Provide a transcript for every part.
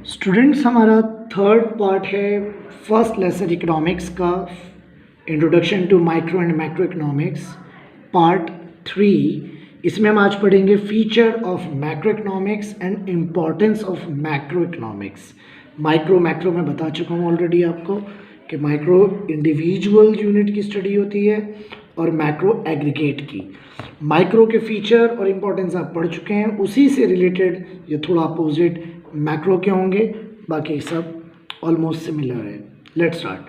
Students हमारा third part है first lesson economics का introduction to micro and macro economics part 3। इसमें हम आज पढ़ेंगे feature of macro economics and importance of macro economics. Micro macro मैं बता चुका हूँ ऑलरेडी आपको कि माइक्रो इंडिविजुअल यूनिट की स्टडी होती है और मैक्रो एग्रीगेट की। माइक्रो के फीचर और इम्पोर्टेंस आप पढ़ चुके हैं, उसी से रिलेटेड ये थोड़ा अपोजिट मैक्रो के होंगे, बाकी सब ऑलमोस्ट सिमिलर है। Let's start.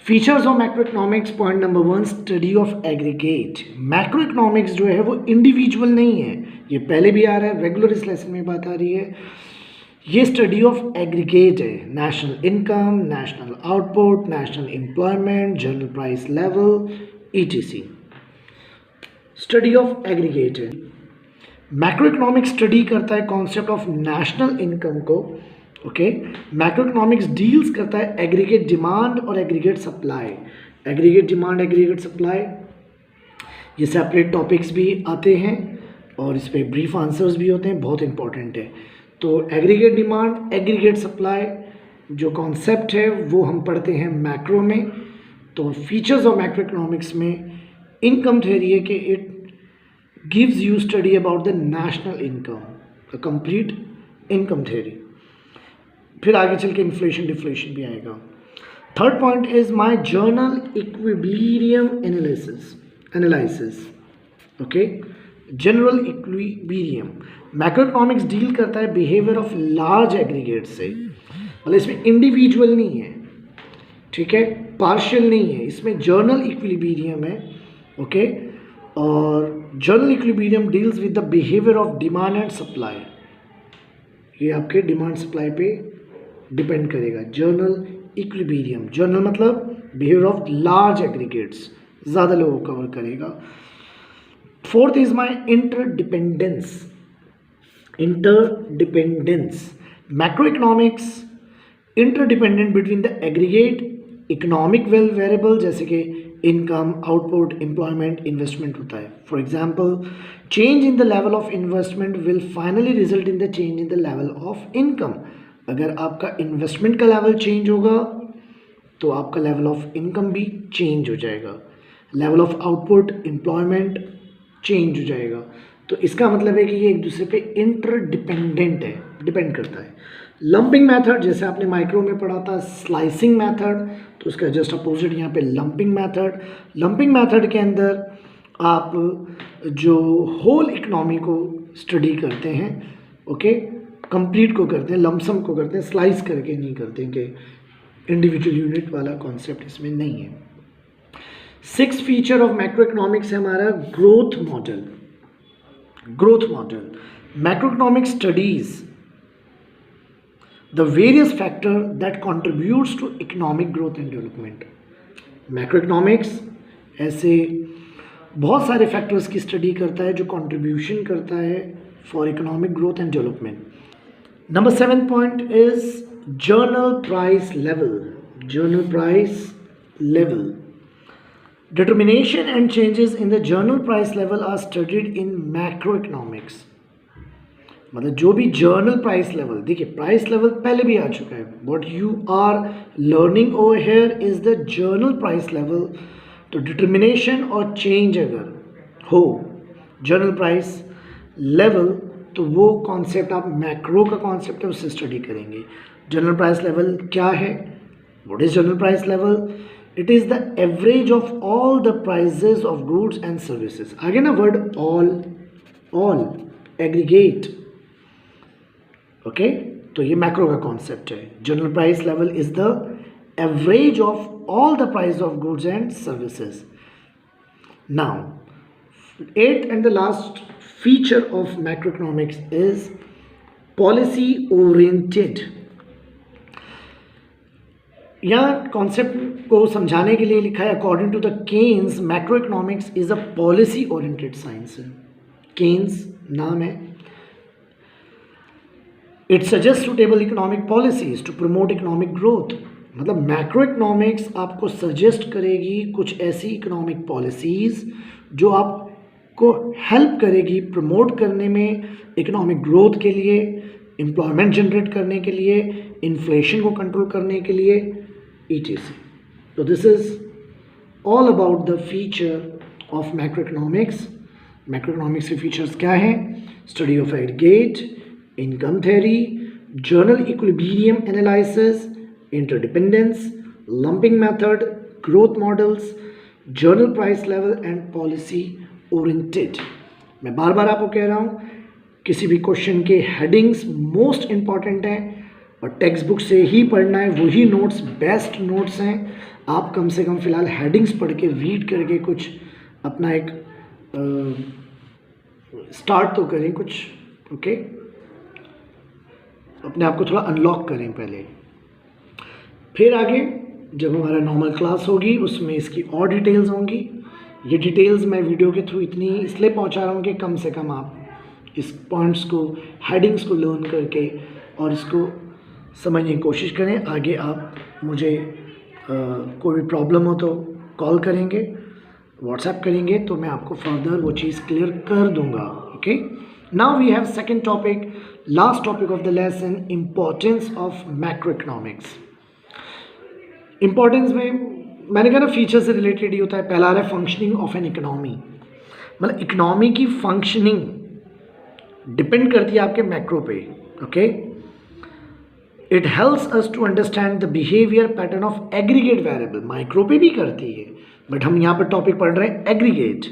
Features of macro economics. Point number 1, study of aggregate. Macro economics जो है वो इंडिविजुअल नहीं है, ये पहले भी आ रहा है, रेगुलर इस लेसन में बात आ रही है। ये स्टडी ऑफ एग्रीगेट है, national income, national output, national employment, general price level, ETC। Study of aggregate है। मैक्रो इकोनॉमिक्स स्टडी करता है कॉन्सेप्ट ऑफ नेशनल इनकम को। ओके, मैक्रो इकोनॉमिक्स डील्स करता है एग्रीगेट डिमांड और aggregate supply. Aggregate demand, aggregate supply, ये separate topics भी आते हैं और इस पर ब्रीफ आंसर्स भी होते हैं, बहुत इंपॉर्टेंट है। तो एग्रीगेट डिमांड, एग्रीगेट सप्लाई जो कॉन्सेप्ट है वो हम पढ़ते हैं मैक्रो में। तो फीचर्स ऑफ मैक्रो इकोनॉमिक्स में इनकम थ्योरी है कि it gives you study about the national income, the complete income theory। फिर आगे चल के इन्फ्लेशन डिफ्लेशन भी आएगा। Third point is my journal equilibrium analysis. Okay, general equilibrium. Macro economics deal करता है बिहेवियर ऑफ लार्ज एग्रीगेट से, मतलब इसमें इंडिविजुअल नहीं है, ठीक है, पार्शियल नहीं है, इसमें जर्नल इक्विलिब्रियम है। ओके, और general equilibrium deals with the behaviour of demand and supply. ये आपके डिमांड सप्लाई पे डिपेंड करेगा। जनरल इक्विलिब्रियम, जनरल मतलब बिहेवियर ऑफ लार्ज एग्रीगेट्स, ज़्यादा लोगों को कवर करेगा। Fourth is my interdependence. Interdependence, macro economics interdependent between the aggregate economic variable जैसे कि इनकम, आउटपुट, एम्प्लॉयमेंट, इन्वेस्टमेंट होता है। For example, change in the level of investment will finally result in the change in the level of income. अगर आपका investment का level change होगा तो आपका लेवल ऑफ इनकम भी चेंज हो जाएगा, level of output, employment change हो जाएगा। तो इसका मतलब है कि ये एक दूसरे पे इंटरडिपेंडेंट है, डिपेंड करता है। लंपिंग मेथड, जैसे आपने माइक्रो में पढ़ा था स्लाइसिंग मेथड, तो उसका जस्ट अपोजिट यहाँ पे लंपिंग मेथड। लंपिंग मेथड के अंदर आप जो होल इकोनॉमी को स्टडी करते हैं, ओके, कंप्लीट को करते हैं, लमसम को करते हैं, स्लाइस करके नहीं करते हैं कि इंडिविजुअल यूनिट वाला कॉन्सेप्ट इसमें नहीं है। 6 फीचर ऑफ मैक्रो इकोनॉमिक्स है हमारा growth model. Growth model, macro economics studies the various factor that contributes to economic growth and development। Macroeconomics ऐसे बहुत सारे फैक्टर्स की स्टडी करता है जो कंट्रीब्यूशन करता है for economic growth and development. Number 7 point is general price level. General price level, determination and changes in the general price level are studied in macro economics. मतलब जो भी जर्नल प्राइस लेवल, देखिए price level पहले भी आ चुका है, what you are learning over here is the general price level. तो डिटर्मिनेशन और चेंज अगर हो जर्नल प्राइस लेवल तो वो कॉन्सेप्ट आप मैक्रो का कॉन्सेप्ट है उससे स्टडी करेंगे। जर्नल प्राइस लेवल क्या है? What is general price level? It is the average of all the prices of goods and services. आगे ना word all, all aggregate, okay, तो ये मैक्रो का कॉन्सेप्ट है। General price level is the average of all the price of goods and services. Now 8th and the last feature of macro economics is policy oriented. यहाँ concept को समझाने के लिए लिखा है according to the Keynes macro economics is a policy oriented science. Keynes नाम है। It suggest suitable economic policies to promote economic growth. मतलब मैक्रो इकोनॉमिक्स आपको सजेस्ट करेगी कुछ ऐसी इकोनॉमिक पॉलिसीज जो आपको हेल्प करेगी प्रमोट करने में इकोनॉमिक ग्रोथ के लिए, एम्प्लॉयमेंट जनरेट करने के लिए, इन्फ्लेशन को कंट्रोल करने के लिए, etc. तो this is all about the feature of macro economics. Macro economics के फीचर्स क्या हैं? Study of aggregate, income theory, journal equilibrium analysis, interdependence, lumping method, growth models, journal price level and policy oriented. मैं बार बार आपको कह रहा हूँ, किसी भी क्वेश्चन के हेडिंग्स मोस्ट इम्पॉर्टेंट हैं और टेक्स्ट बुक से ही पढ़ना है, वही नोट्स बेस्ट नोट्स हैं. आप कम से कम फ़िलहाल हेडिंग्स पढ़ के रीड करके कुछ अपना एक स्टार्ट तो करें कुछ. ओके, अपने आप को थोड़ा अनलॉक करें पहले, फिर आगे जब हमारा नॉर्मल क्लास होगी उसमें इसकी और डिटेल्स होंगी. ये डिटेल्स मैं वीडियो के थ्रू इतनी इसलिए पहुंचा रहा हूँ कि कम से कम आप इस पॉइंट्स को, हेडिंग्स को लर्न करके और इसको समझने की कोशिश करें. आगे आप मुझे कोई भी प्रॉब्लम हो तो कॉल करेंगे, व्हाट्सएप करेंगे, तो मैं आपको फर्दर वो चीज़ क्लियर कर दूंगा. Okay, now we have second topic, last topic of the lesson, importance of macro economics. Importance में मैंने कहा ना फीचर से रिलेटेड ही होता है. पहला आ रहा है फंक्शनिंग ऑफ एन इकोनॉमी. मतलब इकोनॉमी की फंक्शनिंग डिपेंड करती है आपके मैक्रो पे. Okay, it helps us to understand the behaviour pattern of aggregate variable. Micro पे भी करती है, बट हम यहाँ पर टॉपिक पढ़ रहे हैं एग्रीगेट.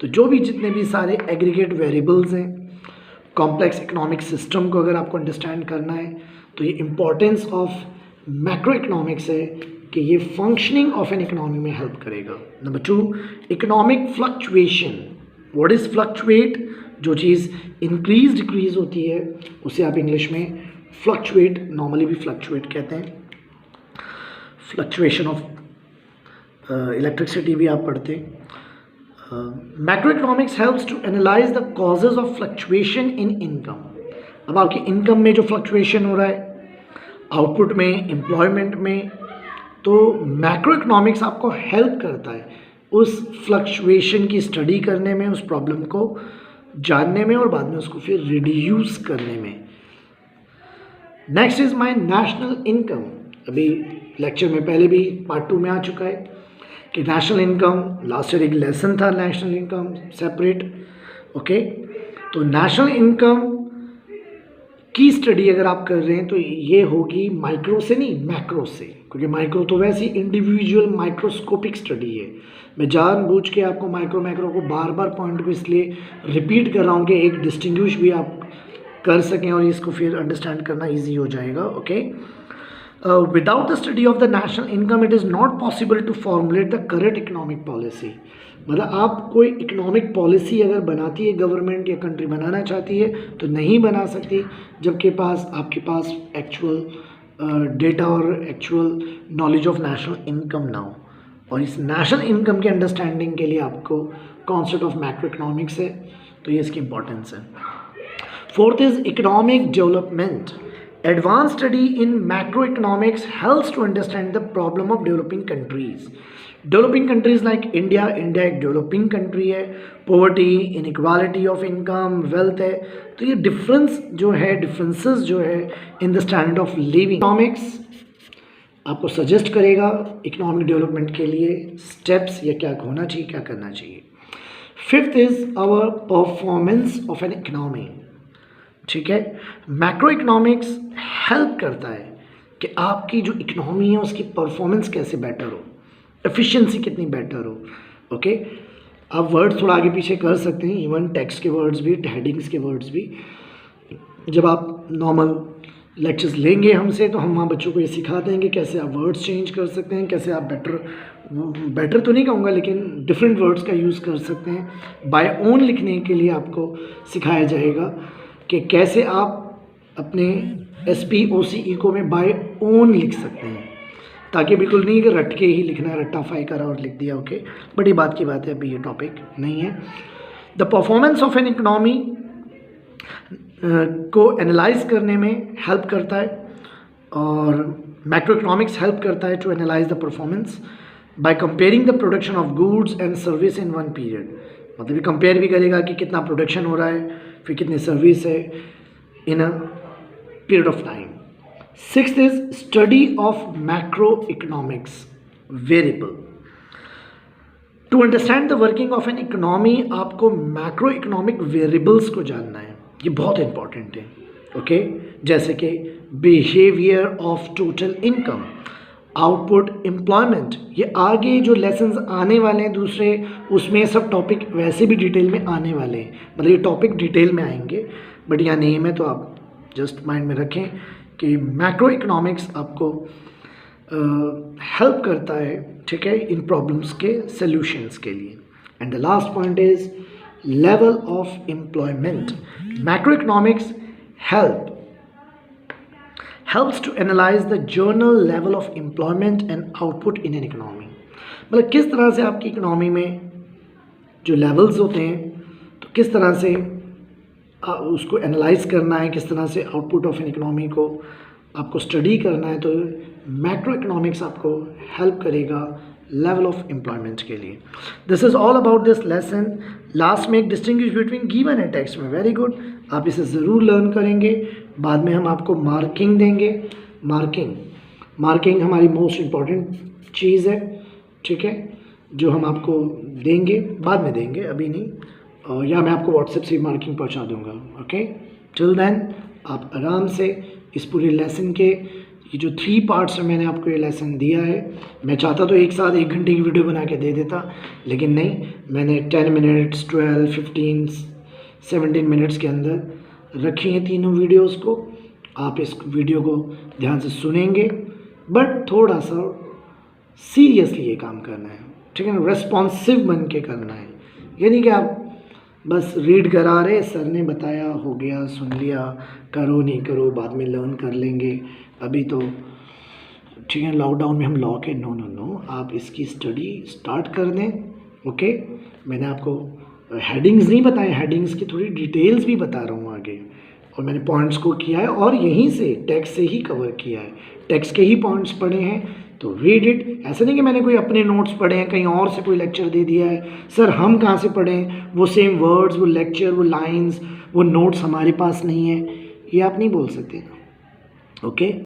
तो जो भी जितने भी सारे एग्रीगेट वेरिएबल्स हैं, कॉम्प्लेक्स इकोनॉमिक सिस्टम को अगर आपको अंडरस्टैंड करना है तो ये इम्पोर्टेंस ऑफ मैक्रो इकोनॉमिक्स है कि ये फंक्शनिंग ऑफ एन इकोनॉमी में हेल्प करेगा. Number 2, economic fluctuation. What is fluctuate? जो चीज़ इंक्रीज डिक्रीज होती है उसे आप इंग्लिश में फ्लक्चुएट, नॉर्मली भी फ्लक्चुएट कहते हैं. फ्लक्चुएशन ऑफ इलेक्ट्रिसिटी भी आप पढ़ते हैं. Macro economics helps to analyse the causes of fluctuation in income. अब आपकी इनकम में जो फ्लक्चुएशन हो रहा है, आउटपुट में, एम्प्लॉयमेंट में, तो मैक्रो इकोनॉमिक्स आपको हेल्प करता है उस फ्लक्चुएशन की स्टडी करने में, उस प्रॉब्लम को जानने में और बाद में उसको फिर रिड्यूस करने में. Next is my national income. अभी लेक्चर में पहले भी पार्ट 2 में आ चुका है कि नेशनल इनकम, लास्ट ईयर एक लेसन था नेशनल इनकम सेपरेट. ओके, तो नेशनल इनकम की स्टडी अगर आप कर रहे हैं तो ये होगी माइक्रो से नहीं, मैक्रो से, क्योंकि माइक्रो तो वैसे ही इंडिविजुअल माइक्रोस्कोपिक स्टडी है. मैं जानबूझ के आपको मैक्रो को बार बार पॉइंट को इसलिए रिपीट कर रहा हूँ कि एक डिस्टिंग्विश भी आप कर सकें और इसको फिर अंडरस्टैंड करना ईजी हो जाएगा. Okay, without the study of the national income it is not possible to formulate the correct economic policy. मतलब आप कोई इकोनॉमिक पॉलिसी अगर बनाती है गवर्नमेंट या कंट्री बनाना चाहती है तो नहीं बना सकती जबकि आपके पास एक्चुअल डेटा और actual knowledge of national income ना हो. और इस नेशनल इनकम के अंडरस्टैंडिंग के लिए आपको कॉन्सेप्ट ऑफ मैक्रो इकोनॉमिक्स है, तो ये इसकी इंपॉर्टेंस है. Fourth is economic development. Advanced study in macroeconomics helps to understand the problem of developing countries. Developing countries like India एक developing country है, poverty, inequality of income, wealth है, तो ये difference जो है, differences जो है in the standard of living. Economics आपको suggest करेगा economic development के लिए steps या क्या होना चाहिए, क्या करना चाहिए. Fifth is our performance of an economy. ठीक है, मैक्रो इकोनॉमिक्स हेल्प करता है कि आपकी जो इकोनॉमी है उसकी परफॉर्मेंस कैसे बेटर हो, एफिशिएंसी कितनी बेटर हो. ओके, आप वर्ड्स थोड़ा आगे पीछे कर सकते हैं, इवन टेक्स्ट के वर्ड्स भी, हेडिंग्स के वर्ड्स भी. जब आप नॉर्मल लेक्चर्स लेंगे हमसे तो हम वहाँ बच्चों को ये सिखाते हैं कि कैसे आप वर्ड्स चेंज कर सकते हैं, कैसे आप बेटर तो नहीं कहूँगा लेकिन डिफरेंट वर्ड्स का यूज़ कर सकते हैं. बाय ओन लिखने के लिए आपको सिखाया जाएगा कि कैसे आप अपने SPOCE को में बाय ओन लिख सकते हैं, ताकि बिल्कुल नहीं कि रट के ही लिखना है, रट्टा फाई करा और लिख दिया. ओके, बड़ी बात की बात है, अभी ये टॉपिक नहीं है. The performance of an economy को एनालाइज करने में हेल्प करता है और मैक्रो इकोनॉमिक्स हेल्प करता है to analyse the performance by comparing the production of goods and service in one period. मतलब ये कंपेयर भी करेगा कि कितना प्रोडक्शन हो रहा है, फिर कितनी सर्विस है in a period of time. Sixth is study of macroeconomics variable. To understand the working of an economy आपको मैक्रो इकोनॉमिक वेरिएबल्स को जानना है, ये बहुत इंपॉर्टेंट है. ओके, जैसे कि behaviour of total income, output, employment, ये आगे जो लेसन्स आने वाले हैं दूसरे, उसमें सब टॉपिक वैसे भी डिटेल में आने वाले हैं. मतलब ये टॉपिक डिटेल में आएंगे, बट यहाँ नेम है तो आप जस्ट माइंड में रखें कि मैक्रो इकोनॉमिक्स आपको हेल्प करता है, ठीक है, इन प्रॉब्लम्स के सॉल्यूशंस के लिए. And the last point is level of employment. Macro economics helps to analyze the general level of employment and output in an economy. मतलब किस तरह से आपकी इकोनॉमी में जो लेवल्स होते हैं, तो किस तरह से उसको एनालाइज करना है, किस तरह से आउटपुट ऑफ एन इकोनॉमी को आपको स्टडी करना है. तो मैक्रो इकोनॉमिक्स आपको हेल्प करेगा लेवल ऑफ एम्प्लॉयमेंट के लिए. This is all about this lesson. Last में एक distinguish between given and text में, वेरी गुड, आप इसे ज़रूर लर्न करेंगे. बाद में हम आपको मार्किंग देंगे. मार्किंग हमारी मोस्ट इम्पॉर्टेंट चीज़ है, ठीक है, जो हम आपको देंगे, बाद में देंगे, अभी नहीं, या मैं आपको व्हाट्सएप से मार्किंग पहुंचा दूंगा. ओके, टिल देन आप आराम से इस पूरे लेसन के ये जो 3 पार्ट्स में मैंने आपको ये लेसन दिया है, मैं चाहता तो एक साथ 1 घंटे की वीडियो बना के दे देता, लेकिन नहीं, मैंने 10 मिनट्स, 12, 15, 17 मिनट्स के अंदर रखी हैं तीनों वीडियोस को. आप इस वीडियो को ध्यान से सुनेंगे, बट थोड़ा सा सीरियसली ये काम करना है, ठीक है ना, रेस्पॉन्सिव बन के करना है. ये नहीं कि आप बस रीड करा रहे, सर ने बताया, हो गया, सुन लिया, करो नहीं करो, बाद में लर्न कर लेंगे, अभी तो ठीक है लॉकडाउन में हम लॉ के. नो, आप इसकी स्टडी स्टार्ट कर दें. ओके, मैंने आपको हेडिंग्स नहीं बताए, हेडिंग्स की थोड़ी डिटेल्स भी बता रहा हूँ आगे, और मैंने पॉइंट्स को किया है और यहीं से टेक्स्ट से ही कवर किया है, टेक्स्ट के ही पॉइंट्स पढ़े हैं. तो रीड इट. ऐसा नहीं कि मैंने कोई अपने नोट्स पढ़े हैं, कहीं और से कोई लेक्चर दे दिया है, सर हम कहाँ से पढ़ें, वो सेम वर्ड्स, वो लेक्चर, वो लाइंस, वो नोट्स हमारे पास नहीं है, ये आप नहीं बोल सकते. ओके.